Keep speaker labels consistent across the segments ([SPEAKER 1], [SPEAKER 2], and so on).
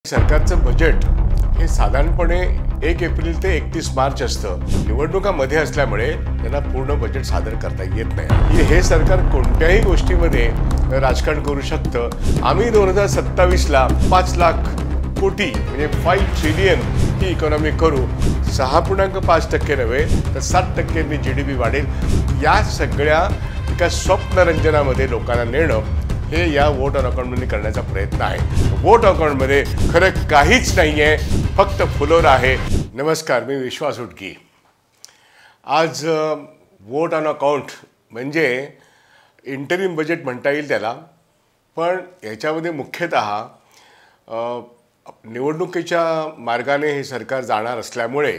[SPEAKER 1] सरकारचं बजेट हे साधारणपणे 1 एप्रिल ते 31 मार्च असतं। निवडणुकांमध्ये असल्यामुळे त्यांना पूर्ण बजेट सादर करता येत नाही। हे सरकार कोणत्याही गोष्टीमध्ये राजकारण करू शकतं। आम्ही 2027 ला 5 लाख कोटी म्हणजे 5 ट्रिलियन ही इकॉनॉमी करू। 6.5% नव्हे तर 7%नी जीडीपी वाढेल। या सगळ्या एका स्वप्नरंजनामध्ये लोकांना नेणं हे या वोट ऑन अकाउंटमध्ये करण्याचा प्रयत्न आहे। वोट अकाउंटमध्ये खरं काहीच नाहीये, फक्त फुलोरा आहे। नमस्कार, मी विश्वास उटगी। आज वोट ऑन अकाउंट म्हणजे इंटरिम बजेट म्हणता येईल त्याला, पण याच्यामध्ये मुख्यतः निवडणुकीच्या मार्गाने हे सरकार जाणार असल्यामुळे,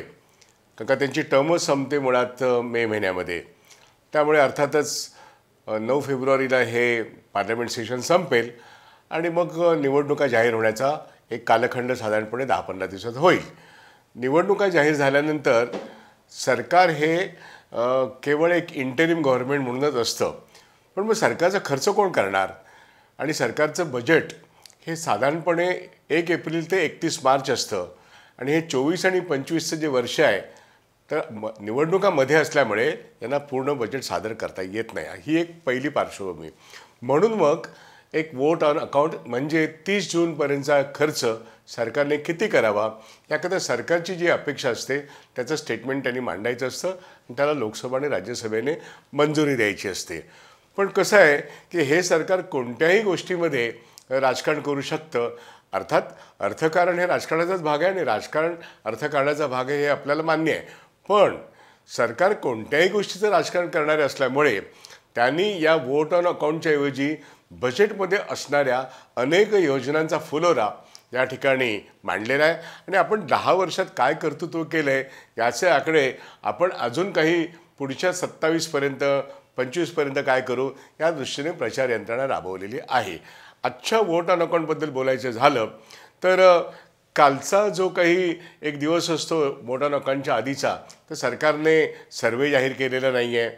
[SPEAKER 1] कारण त्यांची टर्म संपते मुळात मे महिन्यामध्ये, त्यामुळे अर्थातच 9 फेब्रुवारीला हे पार्लमेंट सेशन संपेल आणि मग निवडणुका जाहीर होण्याचा एक कालखंड साधारणपणे 10-15 दिवसात होईल। निवडणुका जाहीर झाल्यानंतर सरकार हे केवळ एक इंटरिम गव्हर्नमेंट म्हणूनच असतं, पण मग सरकारचा खर्च कोण करणार? आणि सरकारचं बजेट हे साधारणपणे 1 एप्रिल ते 31 मार्च असतं आणि हे 24 आणि 25चं जे वर्ष आहे तर निवडणुकांमध्ये असल्यामुळे यांना पूर्ण बजेट सादर करता येत नाही। ही एक पहिली पार्श्वभूमी म्हणून मग एक वोट ऑन अकाउंट म्हणजे 30 जूनपर्यंतचा खर्च सरकारने किती करावा याकरता सरकारची जी अपेक्षा असते त्याचं स्टेटमेंट त्यांनी मांडायचं असतं आणि त्याला लोकसभा आणि राज्यसभेने मंजुरी द्यायची असते। पण कसं आहे की हे सरकार कोणत्याही गोष्टीमध्ये राजकारण करू शकतं। अर्थात अर्थकारण हे राजकारणाचाच भाग आहे आणि राजकारण अर्थकारणाचा भाग आहे हे आपल्याला मान्य आहे, पण सरकार कोणत्याही गोष्टीचं राजकारण करणारे असल्यामुळे त्यांनी या वोट ऑन अकाउंटच्या ऐवजी बजेटमध्ये असणाऱ्या अनेक योजनांचा फुलोरा या ठिकाणी मांडलेला आहे आणि आपण 10 वर्षात काय कर्तृत्व केलं आहे याचे आकडे आपण अजून काही पुढच्या 27पर्यंत 25पर्यंत काय करू या दृष्टीने प्रचार यंत्रणा राबवलेली आहे। आजच्या वोट ऑन अकाउंटबद्दल बोलायचं झालं तर कालचा जो काही एक दिवस असतो वोट ऑन अकाउंटच्या आधीचा, तर सरकारने सर्वे जाहीर केलेला नाही आहे,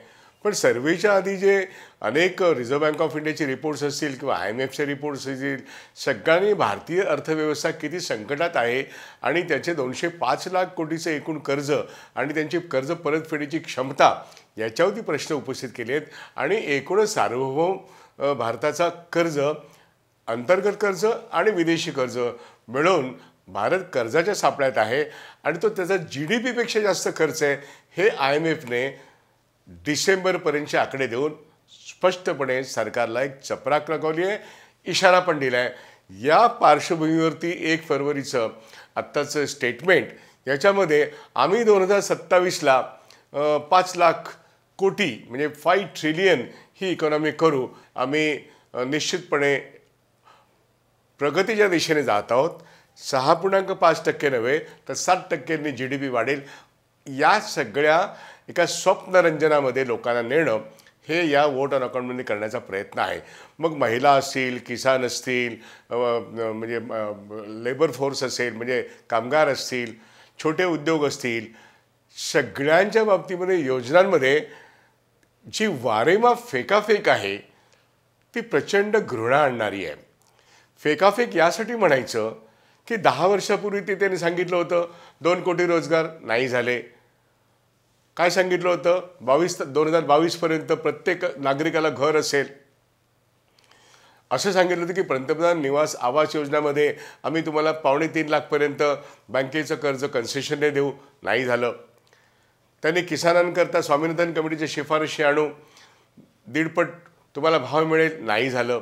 [SPEAKER 1] पण सर्वेच्या आधी जे अनेक रिझर्व्ह बँक ऑफ इंडियाचे रिपोर्ट्स असतील किंवा IMFचे रिपोर्ट्स असतील, सगळ्यांनी भारतीय अर्थव्यवस्था किती संकटात आहे आणि त्याचे 205 लाख कोटीचं एकूण कर्ज आणि त्यांची कर्ज परतफेडीची क्षमता याच्यावरती प्रश्न उपस्थित केले आहेत आणि एकूणच सार्वभौम भारताचा कर्ज, अंतर्गत कर्ज आणि विदेशी कर्ज मिळून भारत कर्जाच्या सापळ्यात आहे आणि तो त्याचा GDPपेक्षा जास्त खर्च आहे हे IMFने डिसेंबरपर्यंतचे आकडे देऊन स्पष्टपणे सरकारला एक चपराक लगावली आहे, इशारा पण दिला आहे। या पार्श्वभूमीवरती 1 फरवरीचं आत्ताचं स्टेटमेंट याच्यामध्ये आम्ही 2027 ला 5 लाख कोटी म्हणजे 5 ट्रिलियन ही इकॉनॉमी करू। आम्ही निश्चितपणे प्रगतीच्या दिशेने जात आहोत। 6.5% नव्हे तर 7%नी जीडीपी वाढेल। या सगळ्या एका स्वप्नरंजनामध्ये लोकांना नेणं हे या वोट ऑन अकाउंटमध्ये करण्याचा प्रयत्न आहे। मग महिला असतील, किसान असतील, म्हणजे लेबर फोर्स असेल, म्हणजे कामगार असतील, छोटे उद्योग असतील, सगळ्यांच्या बाबतीमध्ये योजनांमध्ये जी वारेमाप फेकाफेक आहे ती प्रचंड घृणा आणणारी आहे। फेकाफेक यासाठी म्हणायचं की 10 वर्षापूर्वी त्यांनी सांगितलं होतं 2 कोटी रोजगार, नाही झाले। काय सांगितलं होतं 2022 पर्यंत प्रत्येक नागरिकाला घर असेल, असं सांगितलं होतं की पंतप्रधान निवास आवास योजनेमध्ये आम्ही तुम्हाला 2.25 लाखपर्यंत बँकेचं कर्ज कन्सेशनने देऊ, नाही झालं। त्यांनी किसानांकरता स्वामीनाथन कमिटीच्या शिफारशी आणू, 1.5 पट तुम्हाला भाव मिळेल, नाही झालं।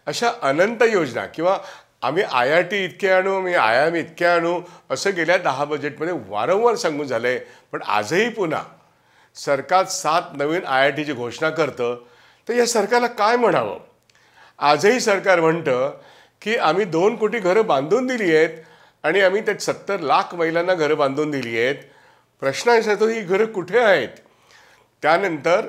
[SPEAKER 1] अशा अनंत योजना किंवा आम्ही IIT इतके आणू, आम्ही IIM इतके आणू असं गेल्या 10 बजेटमध्ये वारंवार सांगून झालं आहे, पण आजही पुन्हा सरकार 7 नवीन IITची घोषणा करतं, तर या सरकारला काय म्हणावं? आजही सरकार म्हणतं की आम्ही 2 कोटी घरं बांधून दिली आहेत आणि आम्ही त्यात 70 लाख महिलांना घरं बांधून दिली आहेत। प्रश्न असा येतो ही घरं कुठे आहेत? त्यानंतर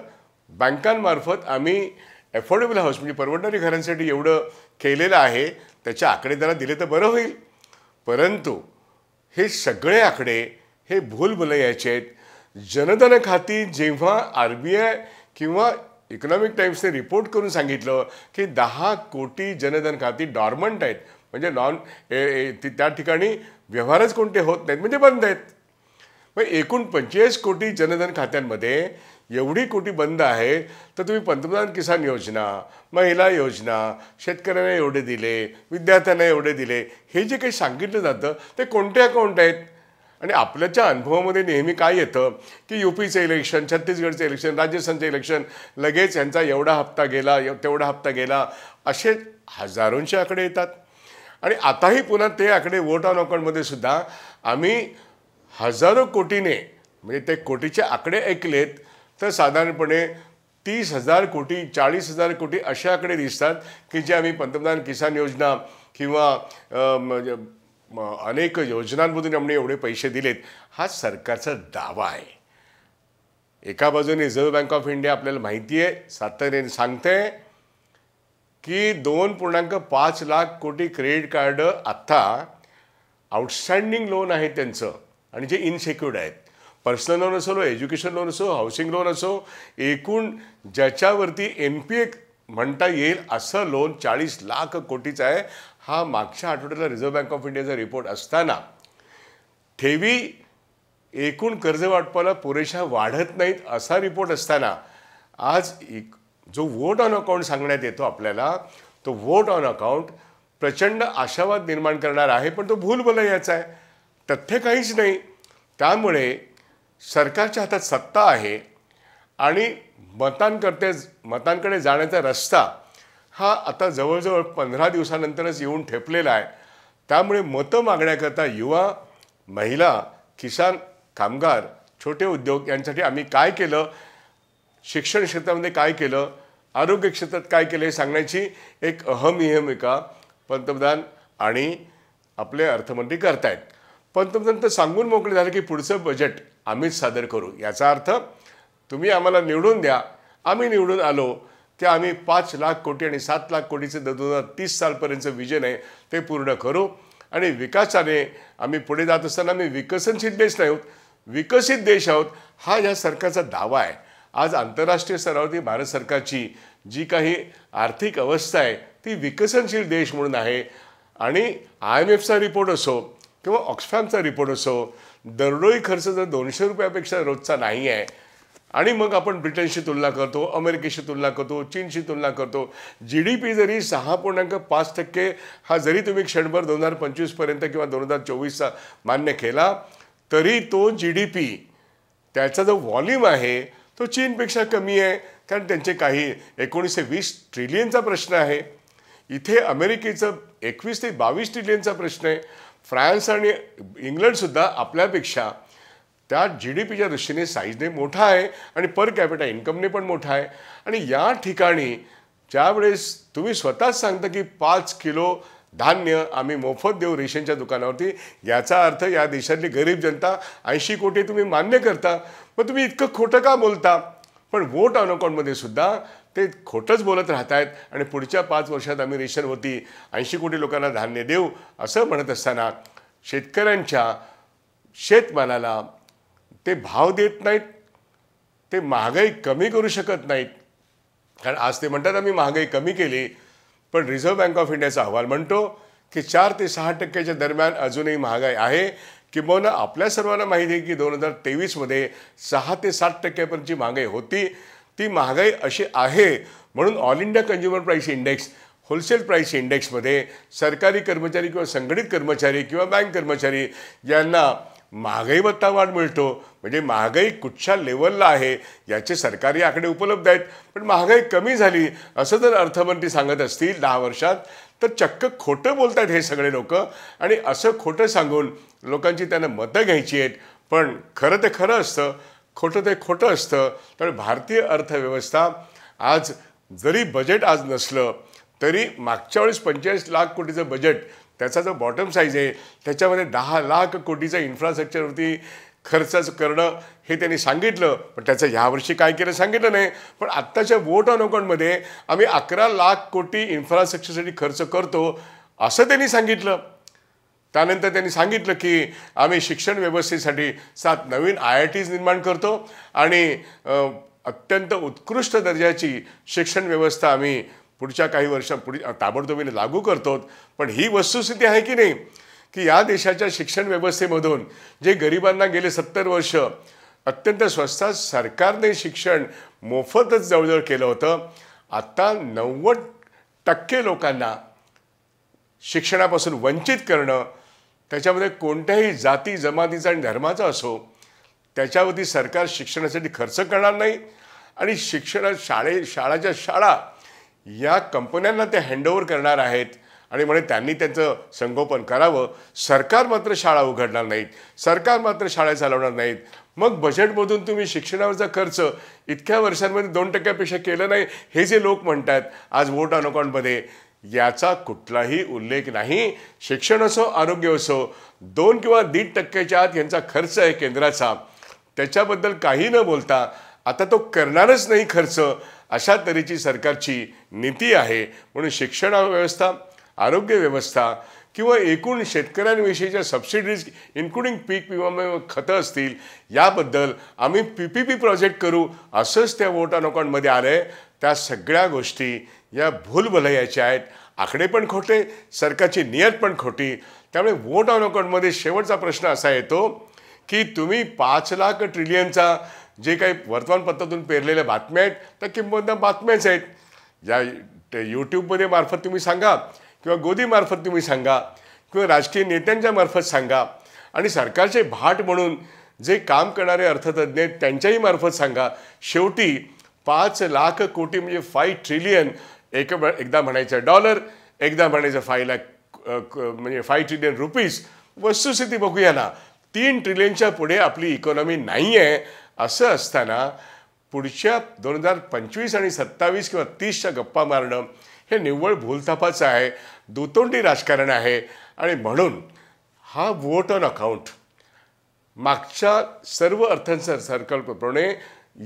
[SPEAKER 1] बँकांमार्फत आम्ही अफोर्डेबल हाऊस म्हणजे परवडणारी घरांसाठी एवढं केलेलं आहे, त्याचे आकडे जरा दिले तर बरं होईल। परंतु हे सगळे आकडे हे भूलभुलैयाचे आहेत। जनधन खाती जेव्हा RBI किंवा इकॉनॉमिक टाइम्सने रिपोर्ट करून सांगितलं की 10 कोटी जनधन खाती डॉर्मंट आहेत, म्हणजे त्या ठिकाणी व्यवहारच कोणते होत नाहीत, म्हणजे बंद आहेत. मग एकूण 45 कोटी जनधन खात्यांमध्ये एवढी कोटी बंद आहे, तर तुम्ही पंतप्रधान किसान योजना, महिला योजना, शेतकऱ्यांना एवढे दिले, विद्यार्थ्यांना एवढे दिले, हे जे काही सांगितलं जातं ते कोणते अकाउंट आहेत? आणि आपल्याच्या अनुभवामध्ये नेहमी काय येतं की UPचं इलेक्शन, छत्तीसगडचं इलेक्शन, राजस्थानचं इलेक्शन, लगेच यांचा एवढा हप्ता गेला, तेवढा हप्ता गेला, असे हजारोंचे आकडे येतात. आणि आताही पुन्हा ते आकडे वोट ऑन अकाउंटमध्ये सुद्धा आम्ही हजारो कोटीने, म्हणजे ते कोटीचे आकडे ऐकलेत तर साधारणपणे 30,000 कोटी, 40,000 कोटी असे आकडे दिसतात की जे आम्ही पंतप्रधान किसान योजना किंवा अनेक योजनांमधून आम्ही एवढे पैसे दिलेत. हा सरकारचा दावा आहे. एका बाजूने रिझर्व्ह बँक ऑफ इंडिया आपल्याला माहिती आहे, सातत्याने सांगते की 2.5 लाख कोटी क्रेडिट कार्ड आत्ता आउटस्टँडिंग लोन आहे त्यांचं, आणि जे इनसेक्युर्ड आहेत. पर्सनल लोन असो, एज्युकेशन लोन असो, हाऊसिंग लोन असो, एकूण ज्याच्यावरती NPA म्हणता येईल असं लोन 40 लाख कोटीचं आहे. हा मागच्या आठवड्याला रिझर्व्ह बँक ऑफ इंडियाचा रिपोर्ट असताना, ठेवी एकूण कर्ज वाटपाला पुरेशा वाढत नाहीत असा रिपोर्ट असताना, आज जो वोट ऑन अकाउंट सांगण्यात येतो आपल्याला, तो वोट ऑन अकाउंट प्रचंड आशावाद निर्माण करणार आहे, पण तो भूलभुलैयाचा आहे, तथ्य काहीच नाही. त्यामुळे सरकारच्या हातात सत्ता आहे आणि मतांकडे जाण्याचा रस्ता हा आता जवळजवळ 15 दिवसानंतरच येऊन ठेपलेला आहे. त्यामुळे मतं मागण्याकरता युवा, महिला, किसान, कामगार, छोटे उद्योग यांसाठी आम्ही काय केलं, शिक्षण क्षेत्रामध्ये काय केलं, आरोग्य क्षेत्रात काय केलं हे सांगण्याची एक अहमिका पंतप्रधान आणि आपले अर्थमंत्री करतायत. पंतप्रधान तर सांगून मोकळे झाले की पुढचं बजेट आम्हीच सादर करू. याचा अर्थ तुम्ही आम्हाला निवडून द्या, आम्ही निवडून आलो की आम्ही 5 लाख कोटी आणि 7 लाख कोटीचं 2030 सालपर्यंतचं विजन आहे ते पूर्ण करू. आणि विकासाने आम्ही पुढे जात असताना आम्ही विकसनशील देश नाही आहोत, विकसित देश आहोत, हा या सरकारचा दावा आहे. आज आंतरराष्ट्रीय स्तरावरती भारत सरकारची जी काही आर्थिक अवस्था आहे ती विकसनशील देश म्हणून आहे. आणि IMFचा रिपोर्ट असो किंवा ऑक्सफॅमचा रिपोर्ट असो, दरडोई खर्च जर 200 रुपयापेक्षा रोजचा नाही आहे, आणि मग आपण ब्रिटनशी तुलना करतो, अमेरिकेशी तुलना करतो, चीनशी तुलना करतो, GDP जरी 6.5% हा जरी तुम्ही क्षणभर 2025पर्यंत किंवा 2024चा मान्य केला, तरी तो GDP त्याचा जो व्हॉल्यूम आहे तो चीनपेक्षा कमी आहे. कारण त्यांचे काही 19 ते 20 ट्रिलियनचा प्रश्न आहे. इथे अमेरिकेचं 21 ते 22 ट्रिलियनचा प्रश्न आहे. फ्रान्स आणि इंग्लंडसुद्धा आपल्यापेक्षा त्या GDPच्या दृष्टीने साईजने मोठा आहे आणि पर कॅपिटा इन्कमने पण मोठा आहे. आणि या ठिकाणी ज्यावेळेस तुम्ही स्वतःच सांगता की 5 किलो धान्य आम्ही मोफत देऊ रेशनच्या दुकानावरती, याचा अर्थ या देशातली गरीब जनता 80 कोटी तुम्ही मान्य करता. मग तुम्ही इतकं खोटं का बोलता? पण वोट ऑन अकाउंटमध्ये सुद्धा ते खोटंच बोलत राहत आहेत. आणि पुढच्या 5 वर्षात आम्ही रेशनवरती 80 कोटी लोकांना धान्य देऊ असं म्हणत असताना शेतकऱ्यांच्या शेतमालाला ते भाव देत नाहीत, ते महागाई कमी करू शकत नाहीत. कारण आज ते म्हणतात आम्ही महागाई कमी केली, पण रिझर्व्ह बँक ऑफ इंडियाचा अहवाल म्हणतो की 4 ते 6% दरम्यान अजूनही महागाई आहे. किंबहुना आपल्या सर्वांना माहिती आहे की 2023मध्ये 6 ते 7%पर्यंतची महागाई होती. ती महागाई अशी आहे म्हणून all India consumer price index, wholesale price इंडेक्समध्ये सरकारी कर्मचारी किंवा संघटित कर्मचारी किंवा बँक कर्मचारी यांना महागाई भत्ता वाढ मिळतो. म्हणजे महागाई कुठच्या लेवलला आहे याचे सरकारी आकडे उपलब्ध आहेत. पण महागाई कमी झाली असं जर अर्थमंत्री सांगत असतील 10 वर्षात, तर चक्क खोटं बोलतात हे सगळे लोक. आणि असं खोटं सांगून लोकांची त्यांना मतं घ्यायची आहेत. पण खरं ते खरं असतं, खोटं ते खोटं असतं. तर भारतीय अर्थव्यवस्था आज जरी बजेट आज नसलं तरी मागच्या वेळेस 45 लाख कोटीचं बजेट, त्याचा जो बॉटम साईज आहे त्याच्यामध्ये 10 लाख कोटीचा इन्फ्रास्ट्रक्चरवरती खर्च करणं हे त्यांनी सांगितलं. पण त्याचं ह्यावर्षी काय केलं सांगितलं नाही. पण आत्ताच्या वोट ऑन अकाउंटमध्ये आम्ही 11 लाख कोटी इन्फ्रास्ट्रक्चरसाठी खर्च करतो असं त्यांनी सांगितलं. त्यानंतर त्यांनी सांगितलं की आम्ही शिक्षण व्यवस्थेसाठी 7 नवीन IITs निर्माण करतो आणि अत्यंत उत्कृष्ट दर्जाची शिक्षण व्यवस्था आम्ही पुढच्या काही वर्षांपुढे ताबडतोबीने लागू करतो, पण ही वस्तुस्थिती आहे की नाही की या देशाच्या शिक्षण व्यवस्थेमधून जे गरिबांना गेले 70 वर्ष अत्यंत स्वस्तात सरकारने शिक्षण मोफतच जवळजवळ केलं होतं, आता 90% लोकांना शिक्षणापासून वंचित करणं, त्याच्यामध्ये कोणत्याही जाती जमातीचा आणि धर्माचा असो त्याच्यावरती सरकार शिक्षणासाठी खर्च करणार नाही आणि शाळाच्या शाळा या कंपन्यांना ते हँडओव्हर करणार आहेत आणि म्हणे त्यांनी त्यांचं संगोपन करावं. सरकार मात्र शाळा उघडणार नाहीत, सरकार मात्र शाळा चालवणार नाहीत. मग बजेटमधून तुम्ही शिक्षणावरचा खर्च इतक्या वर्षांमध्ये 2% केलं नाही हे जे लोक म्हणतात आज वोट ऑन अकाउंटमध्ये, याचा कुठलाही उल्लेख नाही. शिक्षण असो आरोग्य असो 2 किंवा 1.5% आत यांचा खर्च आहे केंद्राचा, त्याच्याबद्दल काही न बोलता आता तो करणारच नाही खर्च, अशा तऱ्हेची सरकारची नीती आहे. म्हणून शिक्षण व्यवस्था, आरोग्य व्यवस्था किंवा एकूण शेतकऱ्यांविषयीच्या सबसिडीज इन्क्लुडिंग पीक विमा खतं असतील याबद्दल आम्ही PPP प्रोजेक्ट करू असंच त्या वोट ऑन अकाउंटमध्ये आलं आहे. त्या सगळ्या गोष्टी या भूलभुलैयाच्या आहेत. आकडे पण खोटे, सरकारची नियत पण खोटी. त्यामुळे वोट ऑन अकाउंटमध्ये शेवटचा प्रश्न असा येतो की तुम्ही 5 लाख ट्रिलियनचा जे काही वर्तमानपत्रातून पेरलेल्या बातम्या आहेत त्या किंबहुना बातम्याच आहेत. या यूट्यूबमध्ये मार्फत तुम्ही सांगा किंवा गोदीमार्फत तुम्ही सांगा किंवा राजकीय नेत्यांच्या मार्फत सांगा आणि सरकारचे भाट म्हणून जे काम करणारे अर्थतज्ज्ञ आहेत त्यांच्याही मार्फत सांगा. शेवटी 5 लाख कोटी म्हणजे 5 ट्रिलियन, एकदा म्हणायचं डॉलर, एकदा म्हणायचं 5 लाख म्हणजे 5 ट्रिलियन रुपीज. वस्तुस्थिती बघूया ना, 3 ट्रिलियनच्या पुढे आपली इकॉनॉमी नाही आहे. असं असताना पुढच्या 2025 आणि 27 किंवा 30च्या गप्पा मारणं हे निव्वळ भूलथापाचं आहे, दुतोंडी राजकारण आहे. आणि म्हणून हा वोट ऑन अकाउंट मागच्या सर्व अर्थसंकल्पप्रमाणे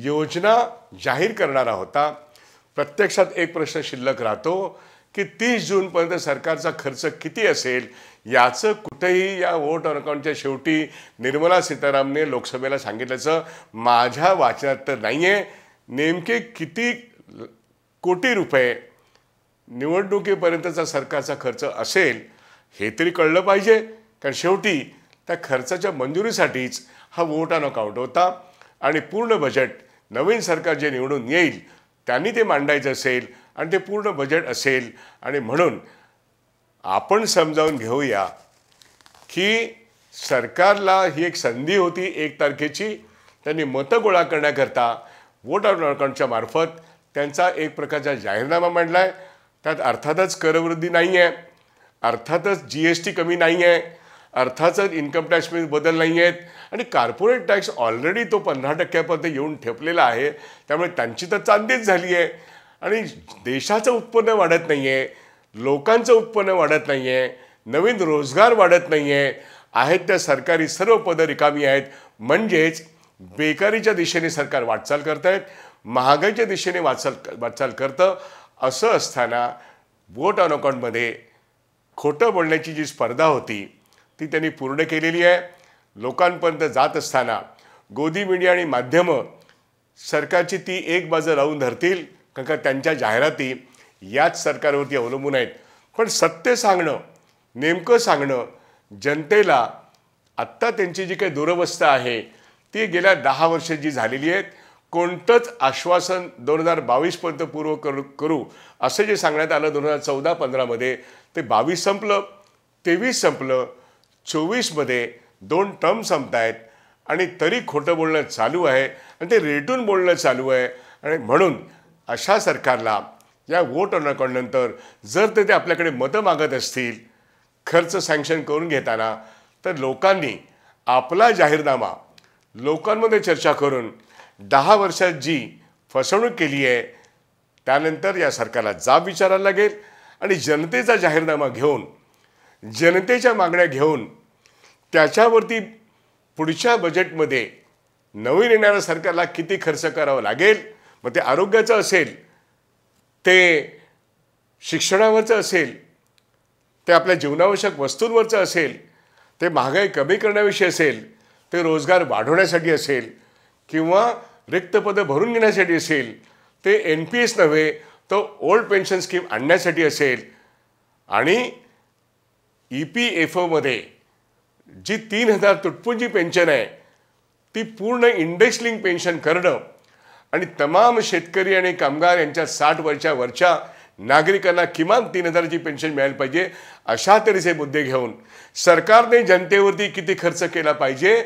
[SPEAKER 1] योजना जाहीर करणारा होता. प्रत्यक्षात एक प्रश्न शिल्लक राहतो की 30 जूनपर्यंत सरकारचा खर्च किती असेल याचं कुठेही या वोट ऑन अकाउंटच्या शेवटी निर्मला सीतारामने लोकसभेला सांगितल्याचं माझ्या वाचनात तर नाही आहे. नेमके किती कोटी रुपये निवडणुकीपर्यंतचा सरकारचा खर्च असेल हे तरी कळलं पाहिजे, कारण शेवटी त्या खर्चाच्या मंजुरीसाठीच हा वोट ऑन अकाउंट होता. आणि पूर्ण बजेट नवीन सरकार जे निवडून येईल त्यांनी ते मांडायचं असेल आणि ते पूर्ण बजेट असेल. आणि म्हणून आपण समजावून घेऊया की सरकारला ही एक संधी होती 1 तारखेची. त्यांनी मतं गोळा करण्याकरता वोट ऑन अकाउंटच्या मार्फत त्यांचा एक प्रकारचा जाहीरनामा मांडला आहे. त्यात अर्थातच करवृद्धी नाही आहे, अर्थातच GST कमी नाही आहे, अर्थातच इन्कम टॅक्समध्ये बदल नाही आहेत आणि कॉर्पोरेट टॅक्स ऑलरेडी तो 15% येऊन ठेपलेला आहे. त्यामुळे त्यांची तर चांदीच झाली आहे आणि देशाचं उत्पन्न वाढत नाही आहे, लोकांचं उत्पन्न वाढत नाही आहे, नवीन रोजगार वाढत नाही आहे, आहेत त्या सरकारी सर्व पदं रिकामी आहेत. म्हणजेच बेकारीच्या दिशेने सरकार वाटचाल करत आहेत, महागाईच्या दिशेने वाटचाल करतं. असं असताना वोट ऑन अकाउंटमध्ये खोटं बोलण्याची जी स्पर्धा होती ती त्यांनी पूर्ण केलेली आहे. लोकांपर्यंत जात असताना गोदी मीडिया आणि माध्यमं सरकारची ती एक बाजू लावून धरतील, कारण का त्यांच्या जाहिराती याच सरकारवरती अवलंबून आहेत. पण सत्य सांगणं, नेमकं सांगणं जनतेला, आत्ता त्यांची जी काही दुरवस्था आहे ती गेल्या 10 वर्ष जी झालेली आहेत, कोणतंच आश्वासन 2022पर्यंत पूर्व करू असं जे सांगण्यात आलं 2014-15मध्ये, ते 22 संपलं, 23 संपलं, 24मध्ये 2 टर्म संपत आहेत आणि तरी खोटं बोलणं चालू आहे आणि ते रेटून बोलणं चालू आहे. आणि म्हणून अशा सरकारला या वोट ऑन अकाउंटनंतर जर ते आपल्याकडे मतं मागत असतील खर्च सँक्शन करून घेताना, तर लोकांनी आपला जाहीरनामा लोकांमध्ये चर्चा करून 10 वर्षात जी फसवणूक केली आहे त्यानंतर या सरकारला जाब विचारायला लागेल आणि जनतेचा जाहीरनामा घेऊन, जनतेच्या मागण्या घेऊन त्याच्यावरती पुढच्या बजेटमध्ये नवीन येणाऱ्या सरकारला किती खर्च करावा लागेल, मग ते आरोग्याचं असेल, ते शिक्षणावरचं असेल, ते आपल्या जीवनावश्यक वस्तूंवरचं असेल, ते महागाई कमी करण्याविषयी असेल, ते रोजगार वाढवण्यासाठी असेल किंवा रिक्त पदं भरून घेण्यासाठी असेल, ते NPS नव्हे तो ओल्ड पेन्शन स्कीम आणण्यासाठी असेल आणि EPFOमध्ये जी 3,000 तुटपुंजी पेन्शन आहे ती पूर्ण इंडेक्स लिंक पेन्शन करणं आणि तमाम शेतकरी आणि कामगार यांच्या 60 वर्षावरच्या नागरिकांना किमान 3,000ची पेन्शन मिळायला पाहिजे, अशा तऱ्हेचे मुद्दे घेऊन सरकारने जनतेवरती किती खर्च केला पाहिजे,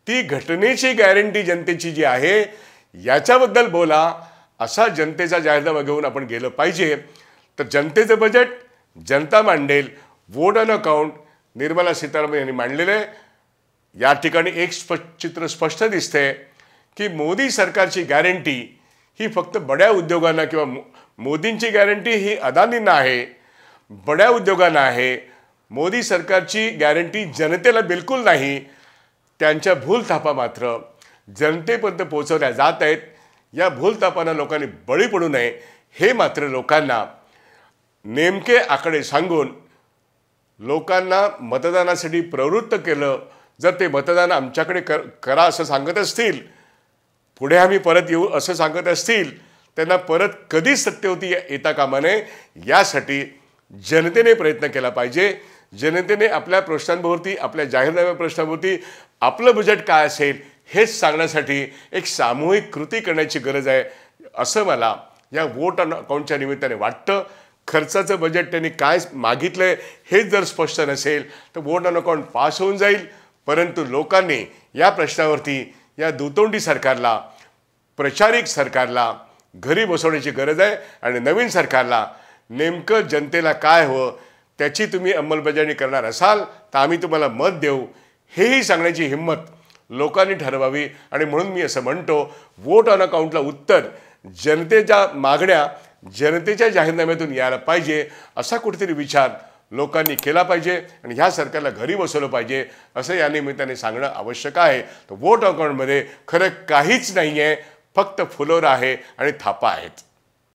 [SPEAKER 1] ती घटनेची गॅरंटी जनतेची जी आहे याच्याबद्दल बोला, असा जनतेचा जाहीरनामा घेऊन आपण गेलं पाहिजे. तर जनतेचं बजेट जनता मांडेल, vote on account Nirmala Sitharaman यांनी मांडलेलं आहे. या ठिकाणी एक चित्र स्पष्ट दिसते की मोदी सरकारची गॅरंटी ही फक्त बड्या उद्योगांना किंवा मोदींची गॅरंटी ही अदानींना आहे, बड्या उद्योगांना आहे. मोदी सरकारची गॅरंटी जनतेला बिलकुल नाही. त्यांच्या भूलथापा मात्र जनतेपर्यंत पोहोचवल्या जात आहेत. या भूलथापांना लोकांनी बळी पडू नये हे मात्र लोकांना नेमके आकडे सांगून लोकांना मतदानासाठी प्रवृत्त केलं. जर ते मतदान आमच्याकडे करा असं सांगत असतील, पुढे आम्ही परत येऊ असं सांगत असतील, त्यांना परत कधीच सत्तेवरती येता कामा नये. यासाठी जनतेने प्रयत्न केला पाहिजे. जनतेने आपल्या प्रश्नांवरती, आपल्या जाहीरनाम्या प्रश्नांवरती आपलं बजेट काय असेल हेच सांगण्यासाठी एक सामूहिक कृती करण्याची गरज आहे असं मला या वोट ऑन अकाउंटच्या निमित्ताने वाटतं. खर्चाचं बजेट त्यांनी काय मागितलंय हेच जर स्पष्ट नसेल तर वोट ऑन अकाउंट पास होऊन जाईल. परंतु लोकांनी या प्रश्नावरती या दुतोंडी सरकारला, प्रचारिक सरकारला घरी बसवण्याची गरज आहे आणि नवीन सरकारला नेमकं जनतेला काय हवं त्याची तुम्ही अंमलबजावणी करणार असाल तर आम्ही तुम्हाला मत देऊ हेही सांगण्याची हिंमत लोकांनी ठरवावी. आणि म्हणून मी असं म्हणतो, वोट ऑन अकाउंटला उत्तर जनतेच्या मागण्या जनतेच्या जाहीरनाम्यातून यायला पाहिजे असा कुठेतरी विचार लोकांनी केला पाहिजे आणि ह्या सरकारला घरी बसवलं पाहिजे असं या निमित्ताने सांगणं आवश्यक आहे. तर वोट अकाउंटमध्ये खरं काहीच नाही आहे, फक्त फुलोरा आहे आणि थापा आहेत.